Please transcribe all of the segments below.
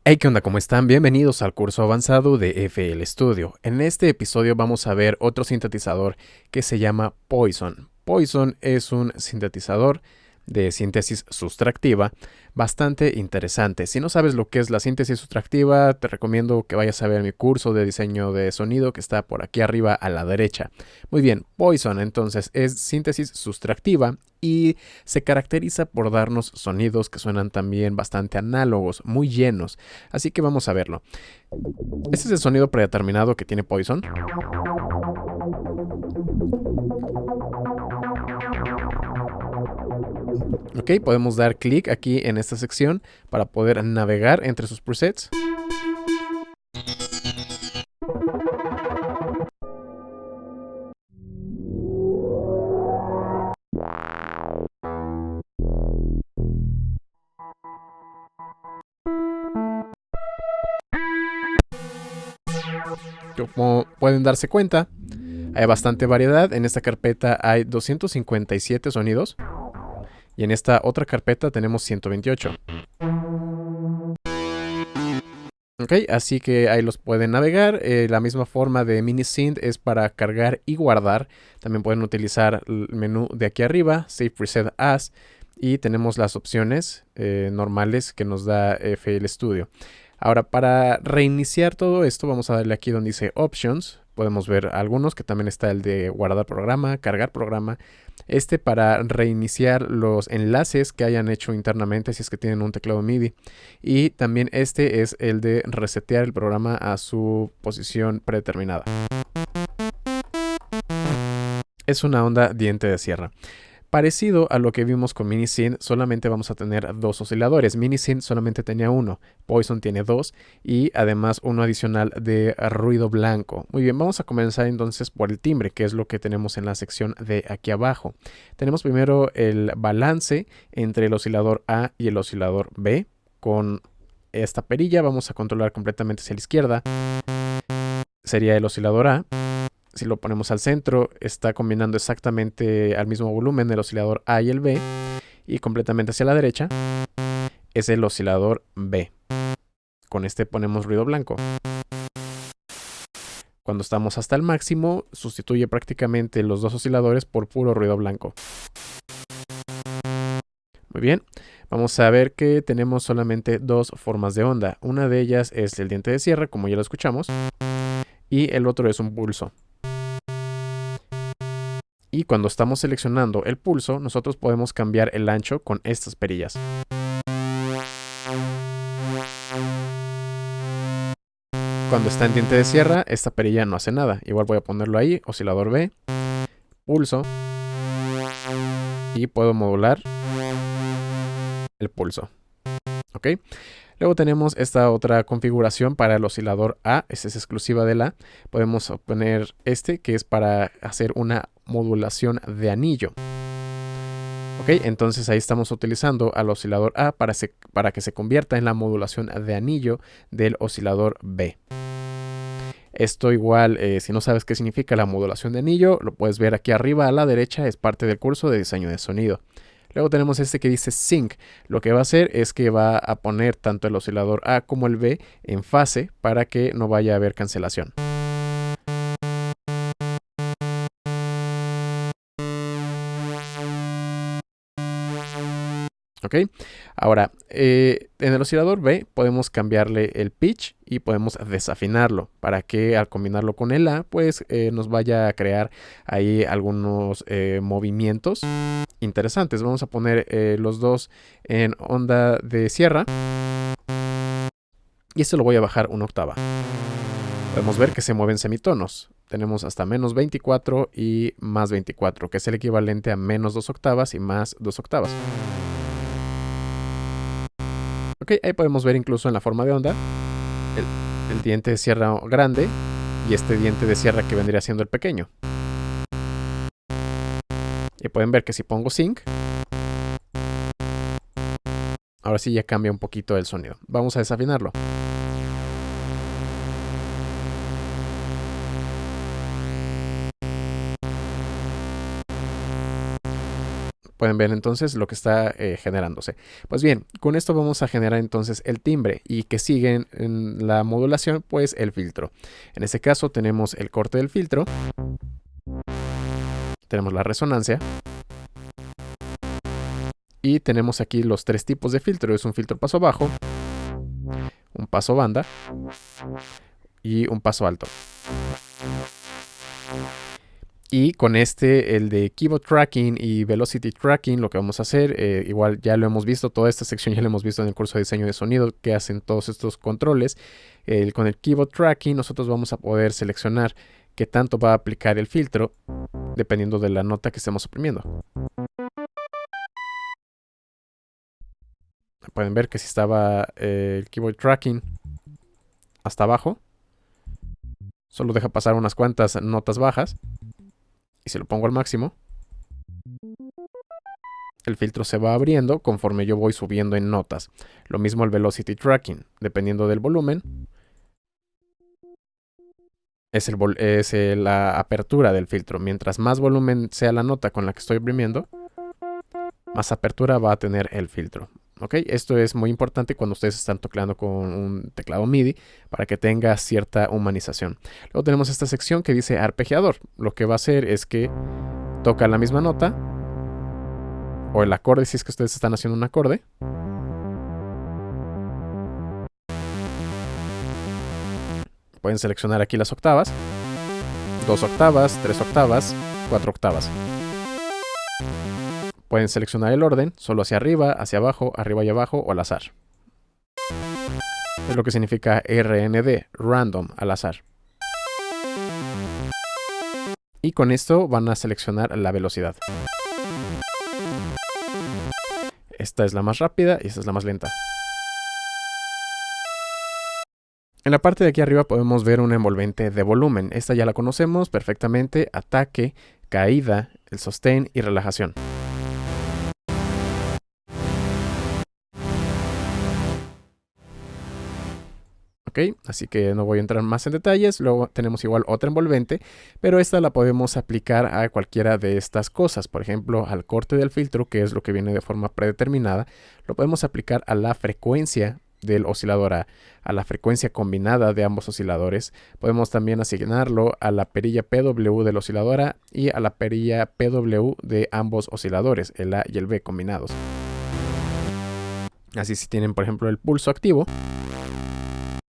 Hey, ¿qué onda? ¿Cómo están? Bienvenidos al curso avanzado de FL Studio. En este episodio vamos a ver otro sintetizador que se llama Poison. Poison es un sintetizador de síntesis sustractiva bastante interesante. Si no sabes lo que es la síntesis sustractiva, te recomiendo que vayas a ver mi curso de diseño de sonido que está por aquí arriba a la derecha. Muy bien, Poison entonces es síntesis sustractiva y se caracteriza por darnos sonidos que suenan también bastante análogos, muy llenos. Así que vamos a verlo. Este es el sonido predeterminado que tiene Poison. Ok, podemos dar clic aquí en esta sección para poder navegar entre sus presets. Como pueden darse cuenta, hay bastante variedad. En esta carpeta hay 257 sonidos y en esta otra carpeta tenemos 128. Ok, así que ahí los pueden navegar. La misma forma de Minisynth es para cargar y guardar. También pueden utilizar el menú de aquí arriba, Save Preset As, y tenemos las opciones normales que nos da FL Studio. Ahora, para reiniciar todo esto, vamos a darle aquí donde dice Options. Podemos ver algunos, que también está el de guardar programa, cargar programa. Este para reiniciar los enlaces que hayan hecho internamente si es que tienen un teclado MIDI. Y también este es el de resetear el programa a su posición predeterminada. Es una onda diente de sierra. Parecido a lo que vimos con Minisynth, solamente vamos a tener dos osciladores. Minisynth solamente tenía uno, Poison tiene dos y además uno adicional de ruido blanco. Muy bien, vamos a comenzar entonces por el timbre, que es lo que tenemos en la sección de aquí abajo. Tenemos primero el balance entre el oscilador A y el oscilador B. Con esta perilla vamos a controlar completamente hacia la izquierda. Sería el oscilador A. Si lo ponemos al centro, está combinando exactamente al mismo volumen el oscilador A y el B. Y completamente hacia la derecha es el oscilador B. Con este ponemos ruido blanco. Cuando estamos hasta el máximo, sustituye prácticamente los dos osciladores por puro ruido blanco. Muy bien, vamos a ver que tenemos solamente dos formas de onda. Una de ellas es el diente de sierra, como ya lo escuchamos, y el otro es un pulso. Y cuando estamos seleccionando el pulso, nosotros podemos cambiar el ancho con estas perillas. Cuando está en diente de sierra, esta perilla no hace nada. Igual voy a ponerlo ahí, oscilador B, pulso, y puedo modular el pulso. ¿Ok? Luego tenemos esta otra configuración para el oscilador A, esta es exclusiva de la. Podemos poner este que es para hacer una modulación de anillo. Ok, entonces ahí estamos utilizando al oscilador A para que se convierta en la modulación de anillo del oscilador B. Esto igual, si no sabes qué significa la modulación de anillo, lo puedes ver aquí arriba a la derecha, es parte del curso de diseño de sonido. Luego tenemos este que dice Sync. Lo que va a hacer es que va a poner tanto el oscilador A como el B en fase para que no vaya a haber cancelación. ¿Ok? Ahora, en el oscilador B podemos cambiarle el pitch y podemos desafinarlo para que al combinarlo con el A, pues nos vaya a crear ahí algunos movimientos interesantes. Vamos a poner los dos en onda de sierra y esto lo voy a bajar una octava. Podemos ver que se mueven semitonos. Tenemos hasta menos 24 y más 24, que es el equivalente a menos 2 octavas y más 2 octavas. Ok, ahí podemos ver incluso en la forma de onda el diente de sierra grande y este diente de sierra que vendría siendo el pequeño. Y pueden ver que si pongo Sync, ahora sí ya cambia un poquito el sonido. Vamos a desafinarlo. Pueden ver entonces lo que está generándose. Pues bien, con esto vamos a generar entonces el timbre y que sigue en la modulación pues el filtro. En este caso tenemos el corte del filtro, tenemos la resonancia y tenemos aquí los tres tipos de filtro. Es un filtro paso bajo, un paso banda y un paso alto. Y con el de Keyboard Tracking y Velocity Tracking, lo que vamos a hacer, igual ya lo hemos visto, toda esta sección ya la hemos visto en el curso de diseño de sonido, que hacen todos estos controles. Con el Keyboard Tracking nosotros vamos a poder seleccionar qué tanto va a aplicar el filtro, dependiendo de la nota que estemos oprimiendo. Pueden ver que si estaba el Keyboard Tracking hasta abajo, solo deja pasar unas cuantas notas bajas. Y si lo pongo al máximo, el filtro se va abriendo conforme yo voy subiendo en notas. Lo mismo el Velocity Tracking, dependiendo del volumen, es la apertura del filtro. Mientras más volumen sea la nota con la que estoy oprimiendo, más apertura va a tener el filtro. ¿Ok? Esto es muy importante cuando ustedes están tecleando con un teclado MIDI para que tenga cierta humanización. Luego tenemos esta sección que dice arpegiador. Lo que va a hacer es que toca la misma nota o el acorde si es que ustedes están haciendo un acorde. Pueden seleccionar aquí las octavas. 2 octavas, 3 octavas, 4 octavas. Pueden seleccionar el orden, solo hacia arriba y abajo o al azar. Es lo que significa RND, Random, al azar. Y con esto van a seleccionar la velocidad. Esta es la más rápida y esta es la más lenta. En la parte de aquí arriba podemos ver un envolvente de volumen. Esta ya la conocemos perfectamente: ataque, caída, el sostén y relajación. ¿Ok? Así que no voy a entrar más en detalles. Luego tenemos igual otra envolvente, pero esta la podemos aplicar a cualquiera de estas cosas. Por ejemplo, al corte del filtro, que es lo que viene de forma predeterminada, lo podemos aplicar a la frecuencia del oscilador a la frecuencia combinada de ambos osciladores. Podemos también asignarlo a la perilla PW del oscilador A y a la perilla PW de ambos osciladores, el A y el B combinados. Así, si tienen por ejemplo el pulso activo,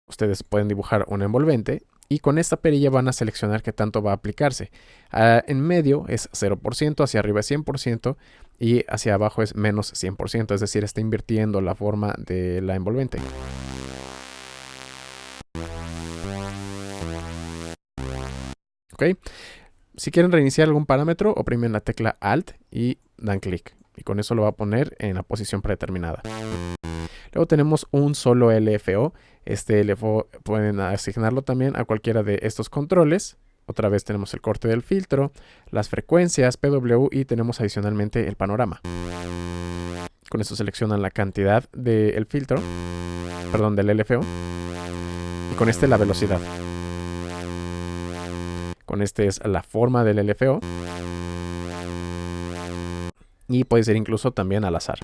ustedes pueden dibujar un envolvente y con esta perilla van a seleccionar qué tanto va a aplicarse. En medio es 0%, hacia arriba es 100% y hacia abajo es menos 100%, es decir, está invirtiendo la forma de la envolvente. ¿Ok? Si quieren reiniciar algún parámetro, oprimen la tecla Alt y dan clic. Y con eso lo va a poner en la posición predeterminada. Luego tenemos un solo LFO. Este LFO pueden asignarlo también a cualquiera de estos controles. Otra vez tenemos el corte del filtro, las frecuencias, PW y tenemos adicionalmente el panorama. Con esto seleccionan la cantidad del filtro, perdón, del LFO. Y con este la velocidad. Con este es la forma del LFO. Y puede ser incluso también al azar.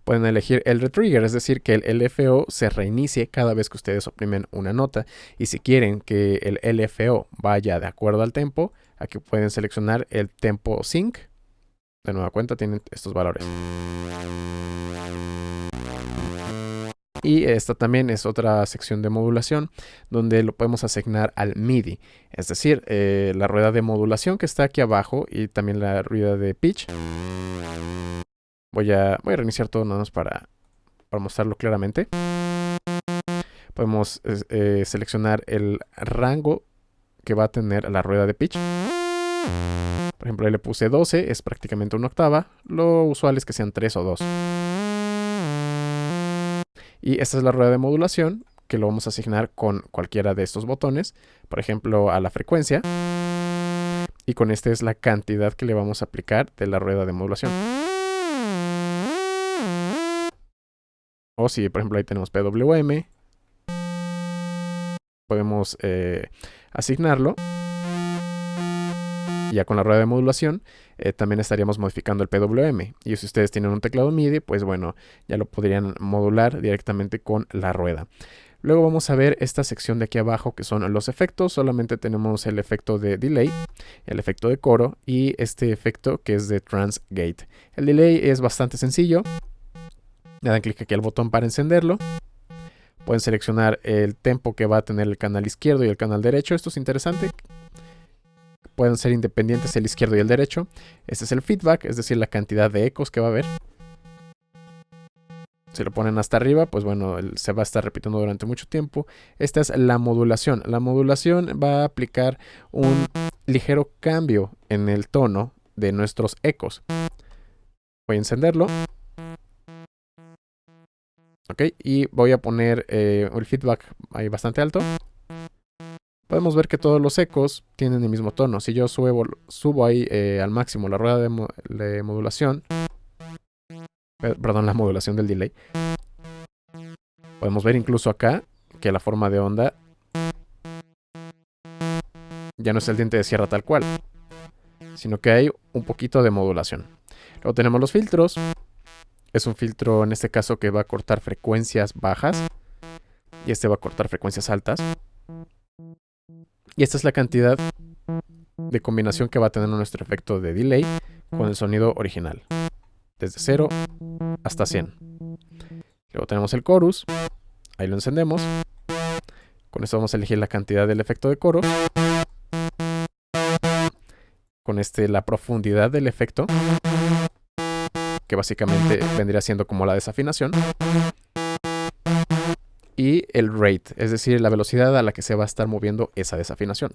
Pueden elegir el retrigger, es decir, que el LFO se reinicie cada vez que ustedes oprimen una nota. Y si quieren que el LFO vaya de acuerdo al tempo, aquí pueden seleccionar el tempo sync. De nueva cuenta tienen estos valores. Y esta también es otra sección de modulación donde lo podemos asignar al MIDI. Es decir, la rueda de modulación que está aquí abajo y también la rueda de pitch. Voy a reiniciar todo nada más para mostrarlo claramente. Podemos seleccionar el rango que va a tener la rueda de pitch. Por ejemplo, ahí le puse 12, es prácticamente una octava. Lo usual es que sean 3 o 2. Y esta es la rueda de modulación que lo vamos a asignar con cualquiera de estos botones. Por ejemplo, a la frecuencia. Y con este es la cantidad que le vamos a aplicar de la rueda de modulación. O si, por ejemplo, ahí tenemos PWM. podemos asignarlo. Ya con la rueda de modulación también estaríamos modificando el PWM. Y si ustedes tienen un teclado MIDI, pues bueno, ya lo podrían modular directamente con la rueda. Luego vamos a ver esta sección de aquí abajo que son los efectos. Solamente tenemos el efecto de delay, el efecto de coro y este efecto que es de transgate. El delay es bastante sencillo. Le dan clic aquí al botón para encenderlo. Pueden seleccionar el tempo que va a tener el canal izquierdo y el canal derecho. Esto es interesante. Pueden ser independientes el izquierdo y el derecho. Este es el feedback, es decir, la cantidad de ecos que va a haber. Si lo ponen hasta arriba, pues bueno, se va a estar repitiendo durante mucho tiempo. Esta es la modulación. La modulación va a aplicar un ligero cambio en el tono de nuestros ecos. Voy a encenderlo. Ok, y voy a poner el feedback ahí bastante alto. Podemos ver que todos los ecos tienen el mismo tono. Si yo subo ahí al máximo la rueda de modulación, perdón, la modulación del delay, podemos ver incluso acá que la forma de onda ya no es el diente de sierra tal cual, sino que hay un poquito de modulación. Luego tenemos los filtros. Es un filtro en este caso que va a cortar frecuencias bajas y este va a cortar frecuencias altas. Y esta es la cantidad de combinación que va a tener nuestro efecto de delay con el sonido original. Desde 0 hasta 100. Luego tenemos el chorus. Ahí lo encendemos. Con esto vamos a elegir la cantidad del efecto de coro. Con la profundidad del efecto, que básicamente vendría siendo como la desafinación. Y el rate, es decir, la velocidad a la que se va a estar moviendo esa desafinación.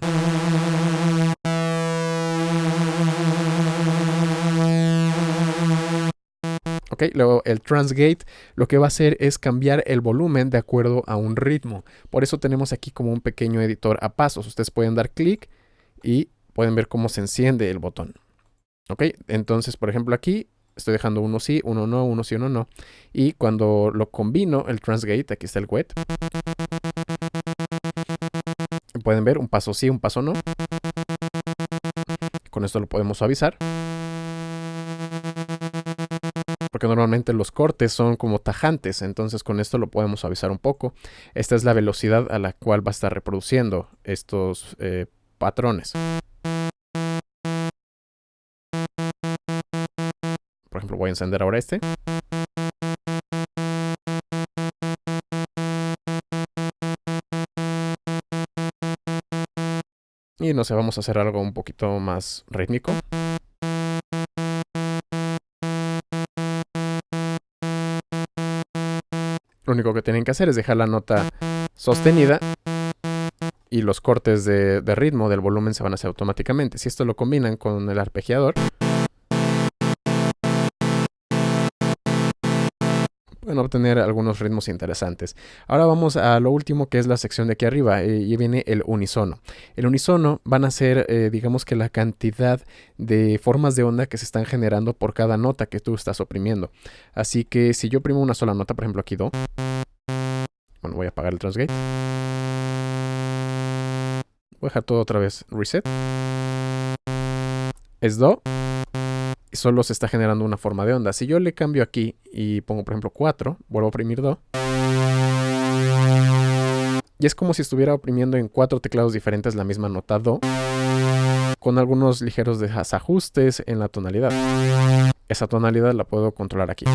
Ok, luego el transgate lo que va a hacer es cambiar el volumen de acuerdo a un ritmo. Por eso tenemos aquí como un pequeño editor a pasos. Ustedes pueden dar clic y pueden ver cómo se enciende el botón. Ok, entonces por ejemplo aquí estoy dejando uno sí, uno no, uno sí, uno no. Y cuando lo combino, el transgate, aquí está el wet. Pueden ver un paso sí, un paso no. Con esto lo podemos suavizar. Porque normalmente los cortes son como tajantes, entonces con esto lo podemos suavizar un poco. Esta es la velocidad a la cual va a estar reproduciendo estos patrones. Por ejemplo, voy a encender ahora este. Y no sé, vamos a hacer algo un poquito más rítmico. Lo único que tienen que hacer es dejar la nota sostenida y los cortes de ritmo del volumen se van a hacer automáticamente. Si esto lo combinan con el arpegiador, pueden obtener algunos ritmos interesantes. Ahora vamos a lo último, que es la sección de aquí arriba, y viene el unisono. El unisono van a ser, digamos que la cantidad de formas de onda que se están generando por cada nota que tú estás oprimiendo. Así que si yo oprimo una sola nota, por ejemplo aquí Do, bueno, voy a apagar el transgate. Voy a dejar todo otra vez reset. Es Do. Y solo se está generando una forma de onda. Si yo le cambio aquí y pongo, por ejemplo, 4, vuelvo a oprimir Do. Y es como si estuviera oprimiendo en 4 teclados diferentes la misma nota Do, con algunos ligeros desajustes en la tonalidad. Esa tonalidad la puedo controlar aquí.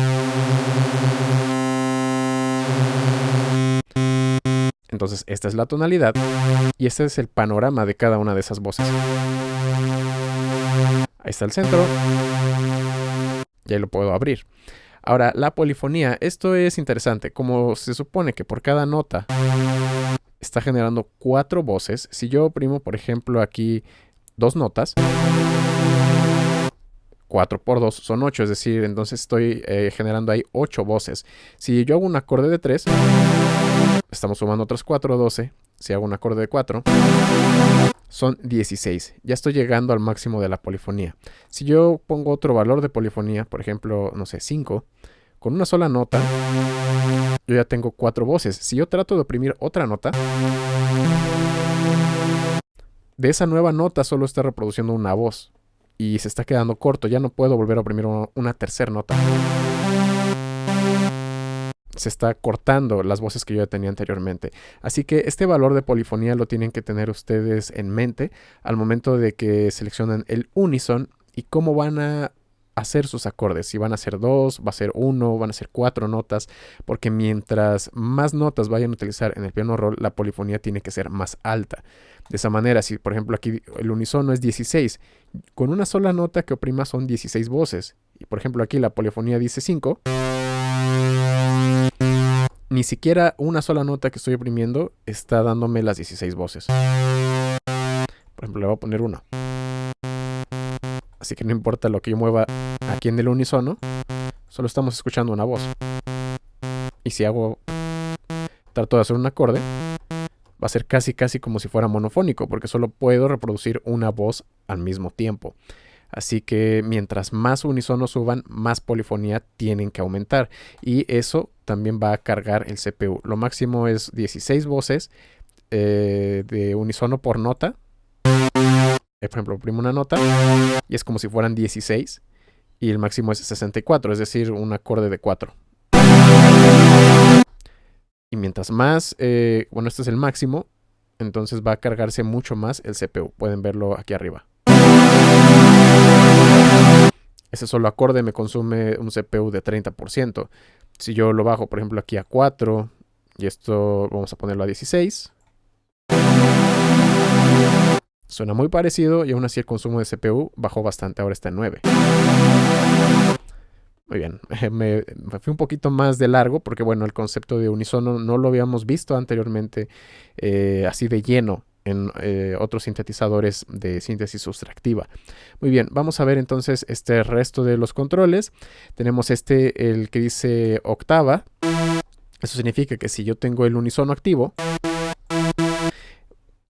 Entonces, esta es la tonalidad y este es el panorama de cada una de esas voces. Ahí está el centro. Y ahí lo puedo abrir. Ahora, la polifonía. Esto es interesante. Como se supone que por cada nota está generando 4 voces. Si yo oprimo, por ejemplo, aquí 2 notas, 4 por 2 son 8. Es decir, entonces estoy generando ahí 8 voces. Si yo hago un acorde de 3, estamos sumando otras 4, 12. Si hago un acorde de 4, son 16. Ya estoy llegando al máximo de la polifonía. Si yo pongo otro valor de polifonía, por ejemplo, no sé, 5, con una sola nota, yo ya tengo 4 voces. Si yo trato de oprimir otra nota, de esa nueva nota solo está reproduciendo una voz y se está quedando corto. Ya no puedo volver a oprimir una tercera nota. Se está cortando las voces que yo ya tenía anteriormente. Así que este valor de polifonía lo tienen que tener ustedes en mente al momento de que seleccionan el unison y cómo van a hacer sus acordes. Si van a ser 2, va a ser 1, van a ser 4 notas, porque mientras más notas vayan a utilizar en el piano roll, la polifonía tiene que ser más alta. De esa manera, si por ejemplo aquí el unisono es 16, con una sola nota que oprima son 16 voces. Y por ejemplo aquí la polifonía dice 5. Ni siquiera una sola nota que estoy oprimiendo está dándome las 16 voces. Por ejemplo, le voy a poner 1. Así que no importa lo que yo mueva aquí en el unisono, solo estamos escuchando una voz. Y si trato de hacer un acorde, va a ser casi como si fuera monofónico, porque solo puedo reproducir una voz al mismo tiempo. Así que mientras más unisonos suban, más polifonía tienen que aumentar. Y eso también va a cargar el CPU. Lo máximo es 16 voces de unisono por nota. Por ejemplo, oprimo una nota y es como si fueran 16. Y el máximo es 64, es decir, un acorde de 4. Y mientras más, bueno, este es el máximo, entonces va a cargarse mucho más el CPU. Pueden verlo aquí arriba. Ese solo acorde me consume un CPU de 30%. Si yo lo bajo, por ejemplo, aquí a 4 y esto vamos a ponerlo a 16. Suena muy parecido y aún así el consumo de CPU bajó bastante, ahora está en 9. Muy bien, me fui un poquito más de largo porque bueno, el concepto de unisono no lo habíamos visto anteriormente así de lleno en otros sintetizadores de síntesis sustractiva. Muy bien, vamos a ver entonces este resto de los controles. Tenemos el que dice octava. Eso significa que si yo tengo el unisono activo,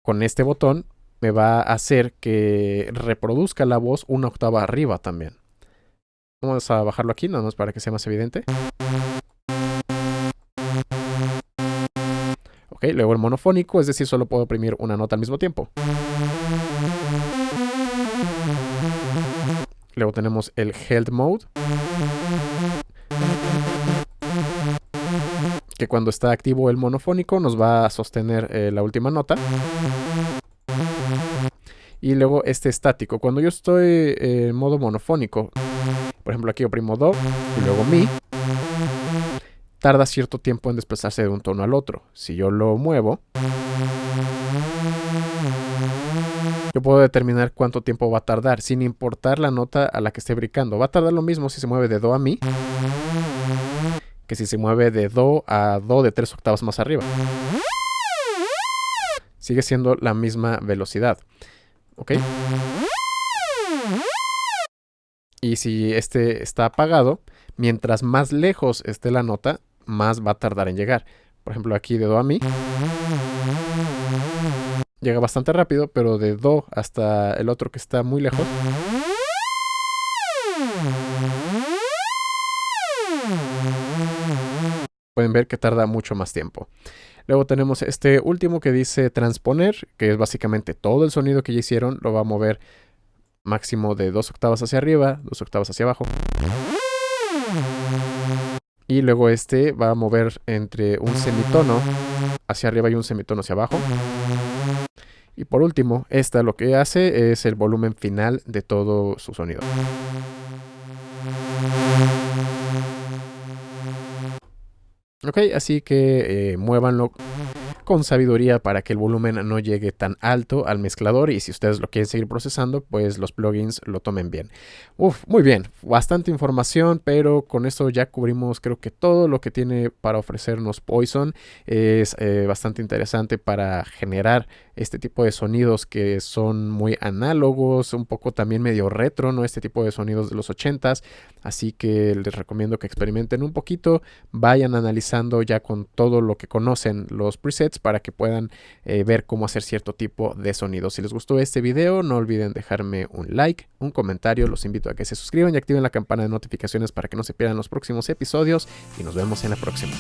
con este botón me va a hacer que reproduzca la voz una octava arriba también. Vamos a bajarlo aquí, nada más para que sea más evidente. Ok, luego el monofónico, es decir, solo puedo oprimir una nota al mismo tiempo. Luego tenemos el held mode, que cuando está activo el monofónico nos va a sostener la última nota. Y luego este estático, cuando yo estoy en modo monofónico, por ejemplo aquí oprimo do y luego mi, tarda cierto tiempo en desplazarse de un tono al otro. Si yo lo muevo, yo puedo determinar cuánto tiempo va a tardar, sin importar la nota a la que esté brincando. Va a tardar lo mismo si se mueve de do a mi, que si se mueve de do a do de 3 octavas más arriba. Sigue siendo la misma velocidad. ¿Ok? Y si este está apagado, mientras más lejos esté la nota, más va a tardar en llegar. Por ejemplo, aquí de do a mi llega bastante rápido, pero de do hasta el otro que está muy lejos, pueden ver que tarda mucho más tiempo. Luego tenemos este último que dice transponer, que es básicamente todo el sonido que ya hicieron, lo va a mover máximo de 2 octavas hacia arriba, 2 octavas hacia abajo. Y luego este va a mover entre un semitono hacia arriba y un semitono hacia abajo. Y por último, esta lo que hace es el volumen final de todo su sonido. Ok, así que muévanlo con sabiduría para que el volumen no llegue tan alto al mezclador, y si ustedes lo quieren seguir procesando, pues los plugins lo tomen bien. Muy bien, bastante información, pero con esto ya cubrimos creo que todo lo que tiene para ofrecernos Poison. Es bastante interesante para generar este tipo de sonidos que son muy análogos, un poco también medio retro, ¿no? Este tipo de sonidos de los 80s, así que les recomiendo que experimenten un poquito, vayan analizando ya con todo lo que conocen los presets para que puedan ver cómo hacer cierto tipo de sonidos. Si les gustó este video, no olviden dejarme un like, un comentario, los invito a que se suscriban y activen la campana de notificaciones para que no se pierdan los próximos episodios, y nos vemos en la próxima.